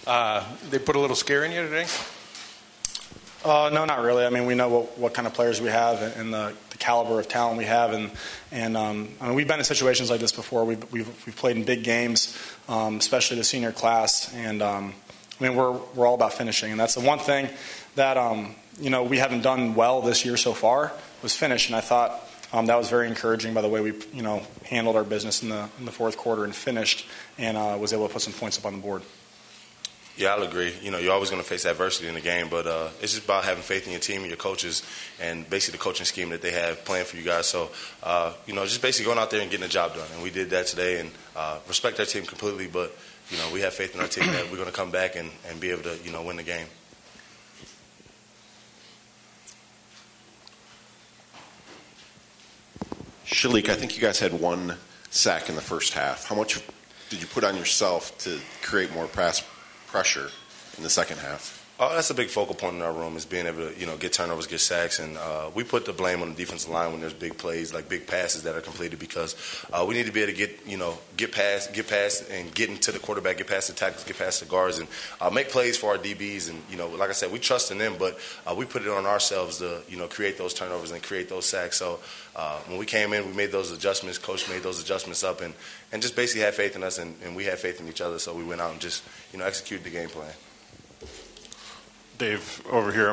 They put a little scare in you today? No, not really. I mean, we know what kind of players we have and the caliber of talent we have, and I mean, we've been in situations like this before. We've played in big games, especially the senior class, and I mean, we're all about finishing, and that's the one thing that we haven't done well this year so far was finish, and I thought that was very encouraging by the way we handled our business in the fourth quarter and finished, and was able to put some points up on the board. Yeah, I'll agree. You're always going to face adversity in the game, but it's just about having faith in your team and your coaches and basically the coaching scheme that they have planned for you guys. So, just basically going out there and getting the job done. And we did that today, and respect our team completely, but, we have faith in our team that we're going to come back and be able to, win the game. Shilique, I think you guys had 1 sack in the first half. How much did you put on yourself to create more pressure in the second half? Oh, that's a big focal point in our room is being able to, get turnovers, get sacks, and we put the blame on the defensive line when there's big plays, like big passes that are completed, because we need to be able to get past and get into the quarterback, get past the tackles, get past the guards, and make plays for our DBs. And like I said, we trust in them, but we put it on ourselves to create those turnovers and create those sacks. So when we came in, we made those adjustments. Coach made those adjustments up, and just basically had faith in us, and we had faith in each other. So we went out and just executed the game plan. Dave, over here.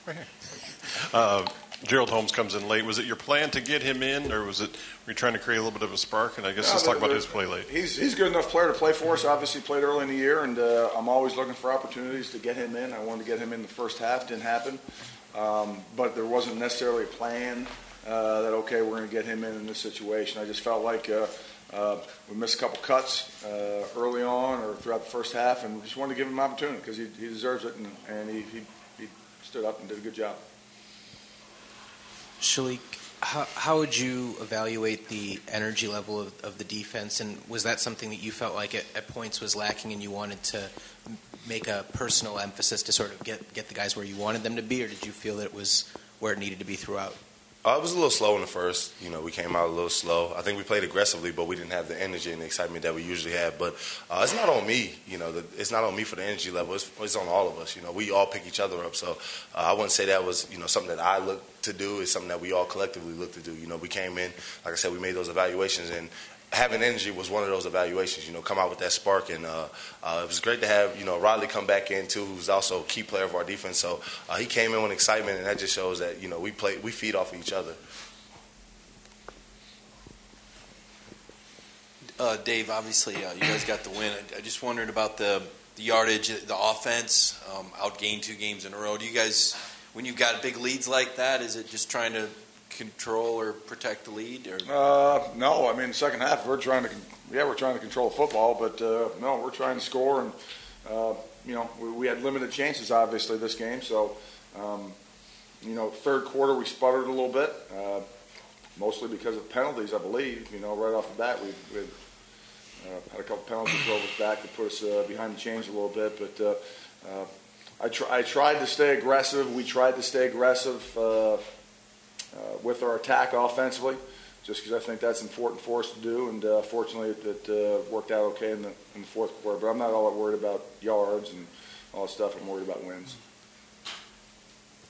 Right here. Gerald Holmes comes in late. Was it your plan to get him in, or were you trying to create a little bit of a spark? And I guess let's talk about his play late. He's a good enough player to play for us. Obviously played early in the year, and I'm always looking for opportunities to get him in. I wanted to get him in the first half. Didn't happen. But there wasn't necessarily a plan that, okay, we're going to get him in this situation. I just felt like we missed a couple cuts early on or throughout the first half, and we just wanted to give him an opportunity because he deserves it, and he stood up and did a good job. Shilique, how would you evaluate the energy level of the defense, and was that something that you felt like at points was lacking and you wanted to make a personal emphasis to sort of get the guys where you wanted them to be, or did you feel that it was where it needed to be throughout? It was a little slow in the first. We came out a little slow. I think we played aggressively, but we didn't have the energy and the excitement that we usually have. But it's not on me. It's not on me for the energy level. It's on all of us. We all pick each other up. So I wouldn't say that was something that I look to do. It's something that we all collectively look to do. We came in, like I said, we made those evaluations, and having energy was one of those evaluations, come out with that spark. And it was great to have, Riley come back in, too, who's also a key player of our defense. So he came in with excitement, and that just shows that, we feed off of each other. Dave, obviously, you guys got the win. I just wondered about the yardage, the offense, outgained 2 games in a row. Do you guys, when you've got big leads like that, is it just trying to control or protect the lead? Or no, I mean, the second half we're trying to control football, but no, we're trying to score, and we had limited chances obviously this game, so third quarter we sputtered a little bit, mostly because of penalties, I believe. Right off the bat we had a couple penalties that drove us back to put us behind the chains a little bit, but I tried to stay aggressive. We tried to stay aggressive with our attack offensively, just because I think that's important for us to do, and fortunately it worked out okay in the fourth quarter. But I'm not all that worried about yards and all that stuff. I'm worried about wins.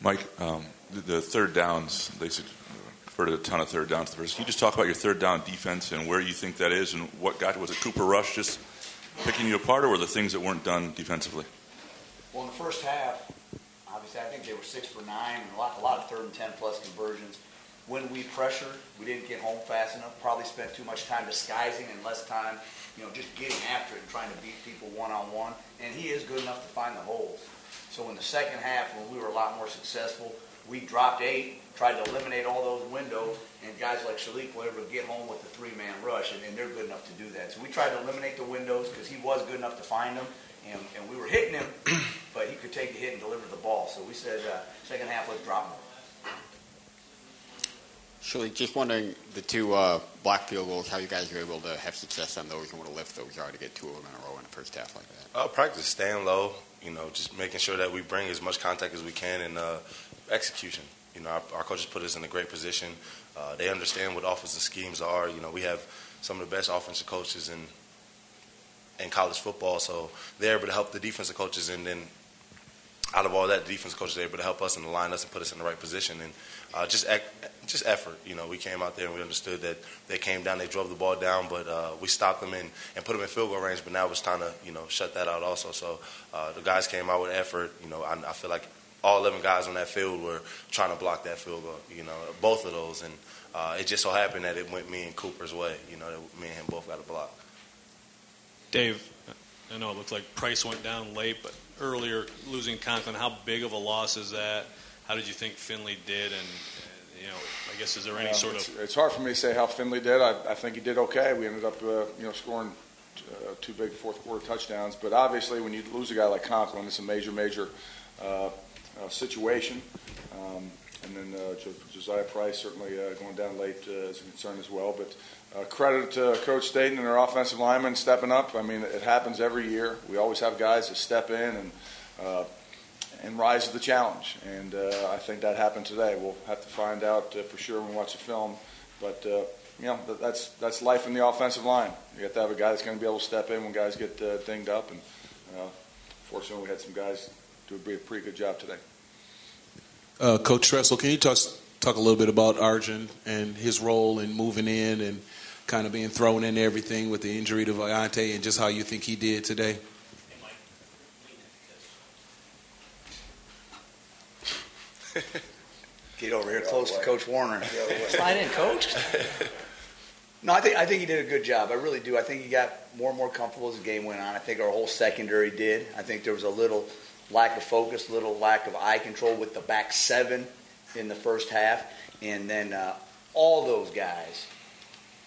Mike, the third downs, they referred to a ton of third downs. Can you just talk about your third down defense and where you think that is, and was it Cooper Rush just picking you apart, or were the things that weren't done defensively? Well, in the first half, obviously, I think they were 6 for 9, and a lot of 3rd and 10 plus conversions. When we pressured, we didn't get home fast enough. Probably spent too much time disguising and less time, just getting after it and trying to beat people one-on-one. And he is good enough to find the holes. So in the second half, when we were a lot more successful, we dropped 8, tried to eliminate all those windows, and guys like Shilique were able to get home with the 3-man rush, and they're good enough to do that. So we tried to eliminate the windows because he was good enough to find them. And we were hitting him, but he could take the hit and deliver the ball. So we said, second half, let's drop more. Shilique, just wondering, the 2 block field goals, how you guys were able to have success on those and want to lift those yard to get 2 of them in a row in the first half like that? Practice staying low, just making sure that we bring as much contact as we can, and execution. Our coaches put us in a great position. They understand what offensive schemes are. We have some of the best offensive coaches in in college football. So they're able to help the defensive coaches, and then out of all that, the defensive coaches are able to help us and align us and put us in the right position. And just effort. We came out there and we understood that they came down, they drove the ball down, but we stopped them and put them in field goal range. But now it's time to shut that out also. So the guys came out with effort. I feel like all 11 guys on that field were trying to block that field goal. Both of those, and it just so happened that it went me and Cooper's way. That me and him both got a block. Dave, I know it looked like Price went down late, but earlier losing Conklin, how big of a loss is that? How did you think Finley did? And I guess is there any sort of? It's hard for me to say how Finley did. I think he did okay. We ended up scoring two big fourth quarter touchdowns. But obviously, when you lose a guy like Conklin, it's a major situation. And then Josiah Price certainly going down late is a concern as well. But credit to Coach Staten and our offensive linemen stepping up. I mean, it happens every year. We always have guys that step in and rise to the challenge. And I think that happened today. We'll have to find out for sure when we watch the film. But, that's life in the offensive line. You have to have a guy that's going to be able to step in when guys get dinged up. And fortunately, we had some guys do a pretty good job today. Coach Tressel, can you talk a little bit about Arjun and his role in moving in and kind of being thrown into everything with the injury to Viante and just how you think he did today? Get over here close to Coach Warner. Slide in, Coach. No, I think he did a good job. I really do. I think he got more and more comfortable as the game went on. I think our whole secondary did. I think there was a little lack of focus, little lack of eye control with the back seven in the first half. And then all those guys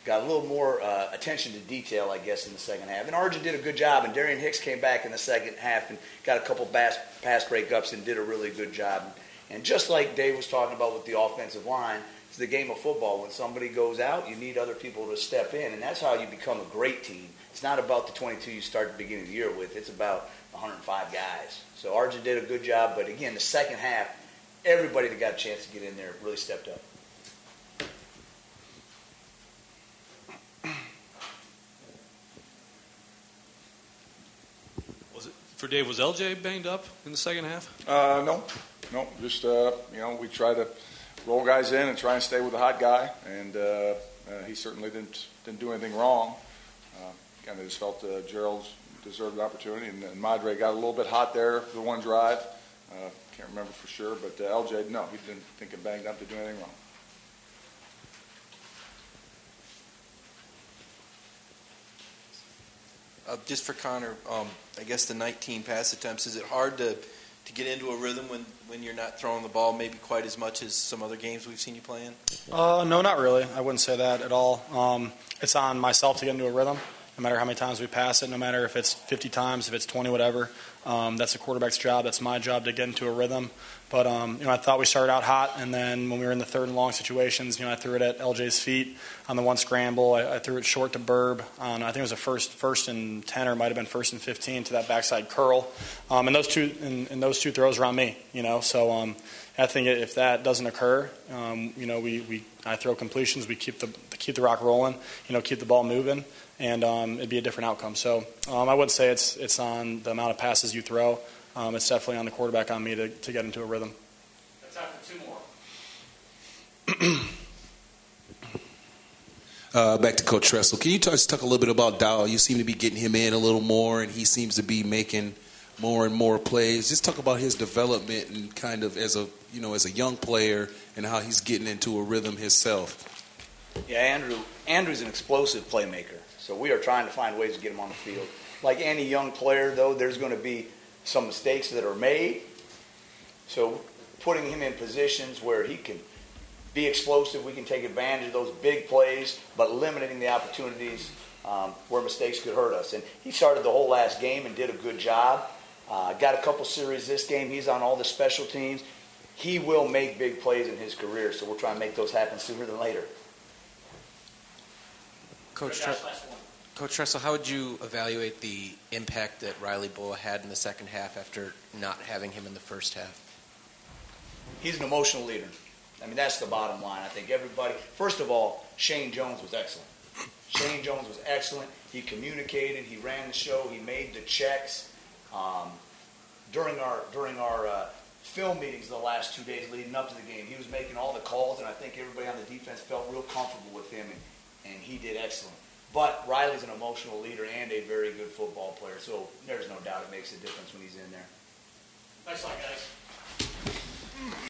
got a little more attention to detail, I guess, in the second half. And Arjun did a good job, and Darian Hicks came back in the second half and got a couple pass breakups and did a really good job. And just like Dave was talking about with the offensive line, it's the game of football. When somebody goes out, you need other people to step in, and that's how you become a great team. It's not about the 22 you start at the beginning of the year with. It's about 105 guys. So Arjun did a good job, but again, the second half, everybody that got a chance to get in there really stepped up. For Dave, was LJ banged up in the second half? No. Just we try to roll guys in and try and stay with the hot guy, and he certainly didn't do anything wrong. I just felt Gerald deserved an opportunity, and Madre got a little bit hot there for the one drive. Can't remember for sure, but LJ, no, he didn't think it banged up to do anything wrong. Just for Connor, I guess the 19 pass attempts, is it hard to get into a rhythm when you're not throwing the ball maybe quite as much as some other games we've seen you play in? No, not really. I wouldn't say that at all. It's on myself to get into a rhythm, no matter how many times we pass it, no matter if it's 50 times, if it's 20, whatever. That's the quarterback's job. That's my job to get into a rhythm. But, I thought we started out hot, and then when we were in the third and long situations, I threw it at LJ's feet on the one scramble. I threw it short to Burb on, I think it was a first and 10, or it might have been first and 15 to that backside curl. And those two throws were on me, So I think if that doesn't occur, I throw completions, we keep the rock rolling, keep the ball moving, and it'd be a different outcome. So I wouldn't say it's on the amount of passes you throw. It's definitely on the quarterback, on me to get into a rhythm. That's time for two more. Back to Coach Tressel. Can you talk a little bit about Dow? You seem to be getting him in a little more, and he seems to be making more and more plays. Just talk about his development and kind of as a young player and how he's getting into a rhythm himself. Yeah, Andrew's an explosive playmaker, so we are trying to find ways to get him on the field. Like any young player, though, there's going to be some mistakes that are made. So putting him in positions where he can be explosive, we can take advantage of those big plays, but limiting the opportunities where mistakes could hurt us. And he started the whole last game and did a good job. Got a couple series this game. He's on all the special teams. He will make big plays in his career, so we'll try and make those happen sooner than later. Coach Tressel, how would you evaluate the impact that Riley Boa had in the second half after not having him in the first half? He's an emotional leader. I mean, that's the bottom line. I think everybody, first of all, Shane Jones was excellent. Shane Jones was excellent. He communicated. He ran the show. He made the checks. During our film meetings the last 2 days leading up to the game, he was making all the calls, and I think everybody on the defense felt real comfortable with him, and he did excellent. But Riley's an emotional leader and a very good football player, so there's no doubt it makes a difference when he's in there. Thanks a lot, guys.